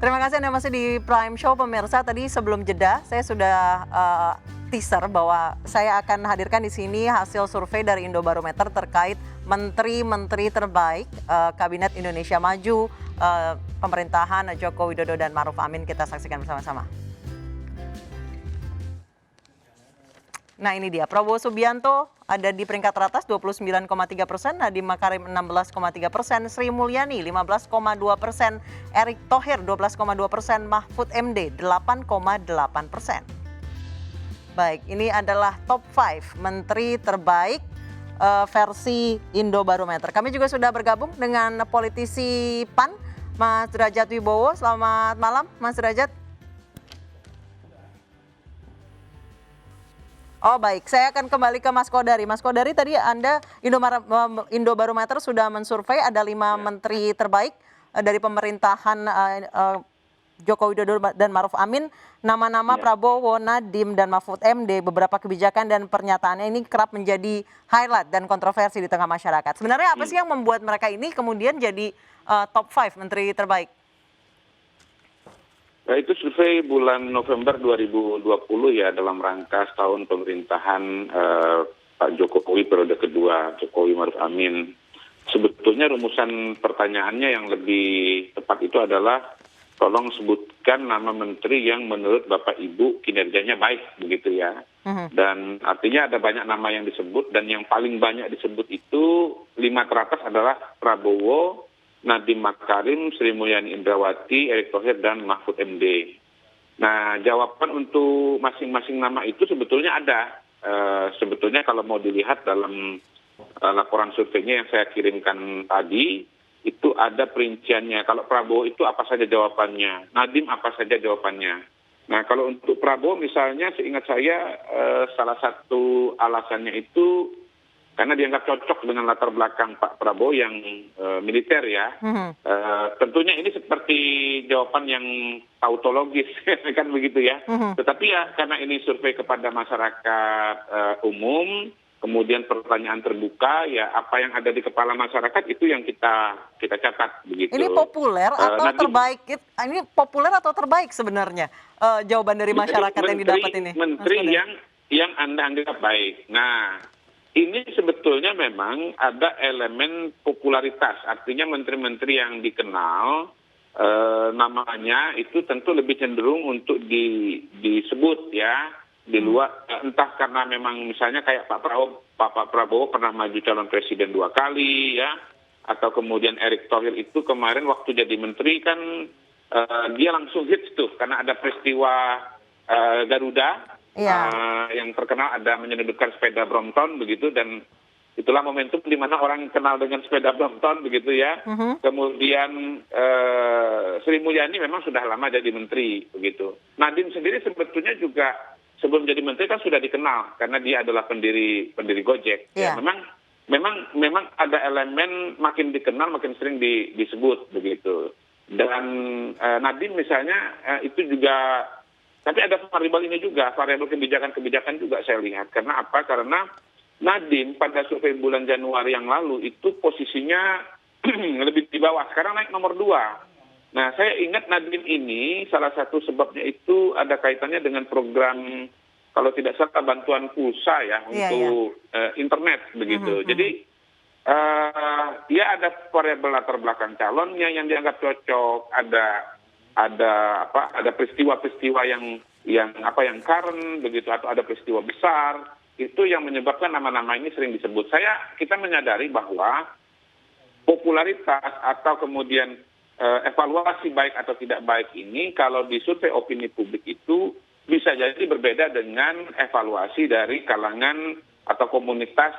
Terima kasih Anda masih di Prime Show pemirsa. Tadi sebelum jeda saya sudah teaser bahwa saya akan hadirkan di sini hasil survei dari Indobarometer terkait menteri-menteri terbaik Kabinet Indonesia Maju pemerintahan Joko Widodo dan Ma'ruf Amin. Kita saksikan bersama-sama. Nah ini dia, Prabowo Subianto ada di peringkat teratas 29,3%, Nadiem Makarim 16,3%, Sri Mulyani 15,2%, Erick Thohir 12,2%, Mahfud MD 8,8%. Baik, ini adalah top 5 menteri terbaik versi Indobarometer. Kami juga sudah bergabung dengan politisi PAN, Mas Derajat Wibowo. Selamat malam, Mas Derajat. Oh baik, saya akan kembali ke Mas Kodari. Mas Kodari, tadi Anda Indobarometer sudah mensurvei ada 5 menteri terbaik dari pemerintahan Joko Widodo dan Ma'ruf Amin. Nama-nama Prabowo, Nadiem, dan Mahfud MD, beberapa kebijakan dan pernyataannya ini kerap menjadi highlight dan kontroversi di tengah masyarakat. Sebenarnya apa sih yang membuat mereka ini kemudian jadi top 5 menteri terbaik? Nah, itu survei bulan November 2020 ya, dalam rangka setahun pemerintahan Pak Jokowi periode kedua, Jokowi Ma'ruf Amin. Sebetulnya rumusan pertanyaannya yang lebih tepat itu adalah tolong sebutkan nama menteri yang menurut Bapak Ibu kinerjanya baik, begitu ya. Dan artinya ada banyak nama yang disebut, dan yang paling banyak disebut itu 5 teratas adalah Prabowo, Nadiem Makarim, Sri Mulyani Indrawati, Erick Thohir, dan Mahfud MD. Nah, jawaban untuk masing-masing nama itu sebetulnya ada. Sebetulnya kalau mau dilihat dalam laporan surveinya yang saya kirimkan tadi, itu ada perinciannya. Kalau Prabowo itu apa saja jawabannya, Nadiem apa saja jawabannya. Nah, kalau untuk Prabowo misalnya, seingat saya salah satu alasannya itu karena dianggap cocok dengan latar belakang Pak Prabowo yang militer ya. Tentunya ini seperti jawaban yang tautologis kan begitu ya. Tetapi ya karena ini survei kepada masyarakat umum, kemudian pertanyaan terbuka, ya apa yang ada di kepala masyarakat itu yang kita catat begitu. Ini populer atau terbaik? Ini populer atau terbaik sebenarnya jawaban dari masyarakat yang didapat ini? Menteri yang Anda anggap baik. Nah, ini sebetulnya memang ada elemen popularitas, artinya menteri-menteri yang dikenal namanya itu tentu lebih cenderung untuk disebut ya di luar, entah karena memang misalnya kayak Pak Prabowo pernah maju calon presiden 2 kali ya, atau kemudian Erick Thohir itu kemarin waktu jadi menteri kan dia langsung hits tuh karena ada peristiwa Garuda. Yang terkenal ada menyelundupkan sepeda Brompton begitu, dan itulah momentum di mana orang kenal dengan sepeda Brompton begitu ya. Kemudian Sri Mulyani memang sudah lama jadi menteri begitu. Nadiem sendiri sebetulnya juga sebelum jadi menteri kan sudah dikenal karena dia adalah pendiri Gojek. Ya, memang ada elemen makin dikenal makin sering disebut begitu. Dan Nadiem misalnya itu juga. Tapi ada variabel ini juga, variabel kebijakan-kebijakan juga saya lihat. Karena apa? Karena Nadiem pada survei bulan Januari yang lalu itu posisinya lebih di bawah. Sekarang naik nomor 2. Nah, saya ingat Nadiem ini salah satu sebabnya itu ada kaitannya dengan program, kalau tidak salah bantuan pulsa ya untuk internet begitu. Jadi dia ada variabel latar belakang calonnya yang dianggap cocok, ada peristiwa-peristiwa yang current begitu, atau ada peristiwa besar itu yang menyebabkan nama-nama ini sering disebut. Kita menyadari bahwa popularitas atau kemudian evaluasi baik atau tidak baik ini kalau di survei opini publik itu bisa jadi berbeda dengan evaluasi dari kalangan atau komunitas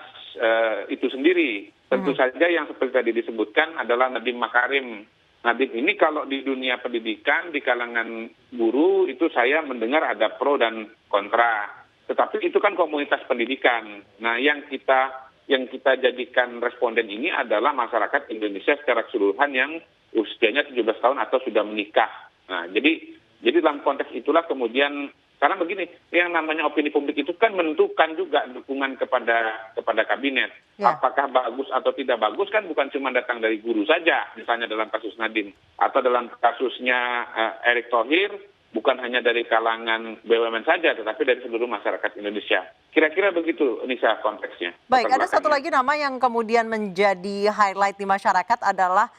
itu sendiri. Tentu saja yang seperti tadi disebutkan adalah Nadiem Makarim. Nadiem ini kalau di dunia pendidikan, di kalangan guru itu saya mendengar ada pro dan kontra. Tetapi itu kan komunitas pendidikan. Nah, yang kita jadikan responden ini adalah masyarakat Indonesia secara keseluruhan yang usianya 17 tahun atau sudah menikah. Nah, jadi dalam konteks itulah kemudian Karena begini, yang namanya opini publik itu kan menentukan juga dukungan kepada kabinet. Ya. Apakah bagus atau tidak bagus kan bukan cuma datang dari guru saja, misalnya dalam kasus Nadiem, atau dalam kasusnya Erick Thohir, bukan hanya dari kalangan BUMN saja, tetapi dari seluruh masyarakat Indonesia. Kira-kira begitu, Nisa, konteksnya. Baik, ada Latar satu belakangnya. lagi nama yang kemudian menjadi highlight di masyarakat adalah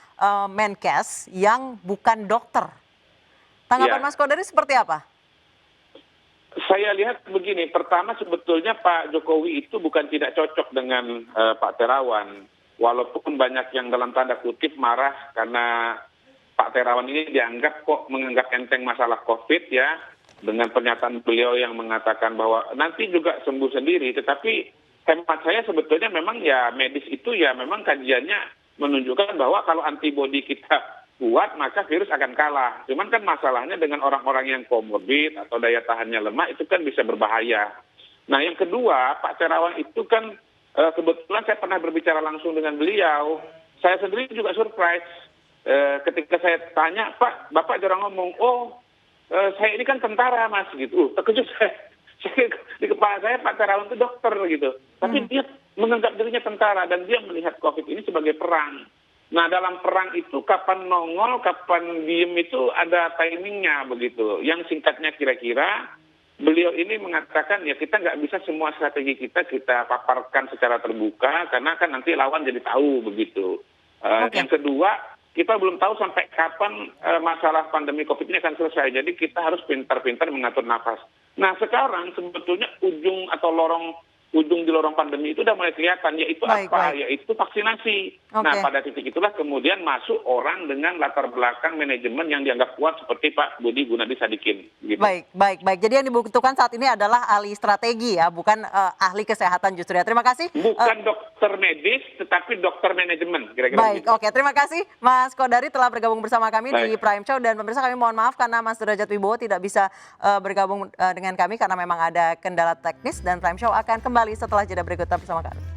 Menkes yang bukan dokter. Tanggapan Ya. Mas Kodari seperti apa? Saya lihat begini, pertama sebetulnya Pak Jokowi itu bukan tidak cocok dengan Pak Terawan. Walaupun banyak yang dalam tanda kutip marah karena Pak Terawan ini menganggap enteng masalah COVID ya, dengan pernyataan beliau yang mengatakan bahwa nanti juga sembuh sendiri. Tetapi hemat saya sebetulnya memang ya medis itu ya memang kajiannya menunjukkan bahwa kalau antibodi kita kuat maka virus akan kalah. Cuman kan masalahnya dengan orang-orang yang komorbid atau daya tahannya lemah itu kan bisa berbahaya. Nah yang kedua, Pak Terawan itu kan kebetulan saya pernah berbicara langsung dengan beliau. Saya sendiri juga surprise ketika saya tanya, Pak, Bapak jarang ngomong, saya ini kan tentara Mas gitu. Terkejut saya. Di kepala saya Pak Terawan itu dokter gitu. Tapi dia menganggap dirinya tentara dan dia melihat COVID ini sebagai perang. Nah dalam perang itu kapan nongol, kapan diem itu ada timingnya begitu. Yang singkatnya kira-kira beliau ini mengatakan ya kita nggak bisa semua strategi kita paparkan secara terbuka karena kan nanti lawan jadi tahu begitu. Yang kedua kita belum tahu sampai kapan masalah pandemi COVID ini akan selesai. Jadi kita harus pintar-pintar mengatur nafas. Nah sekarang sebetulnya ujung di lorong pandemi itu udah mulai kelihatan, yaitu yaitu vaksinasi. Nah pada titik itulah kemudian masuk orang dengan latar belakang manajemen yang dianggap kuat seperti Pak Budi Gunadi Sadikin. Gitu. Baik. Jadi yang dibutuhkan saat ini adalah ahli strategi ya, bukan ahli kesehatan justru ya. Terima kasih. Bukan dokter medis, tetapi dokter manajemen. Kira-kira baik, gitu. Oke. Terima kasih Mas Kodari telah bergabung bersama kami di Prime Show. Dan pemirsa kami mohon maaf karena Mas Derajat Wibowo tidak bisa bergabung dengan kami karena memang ada kendala teknis. Dan Prime Show akan kembali setelah jeda berikut bersama kami.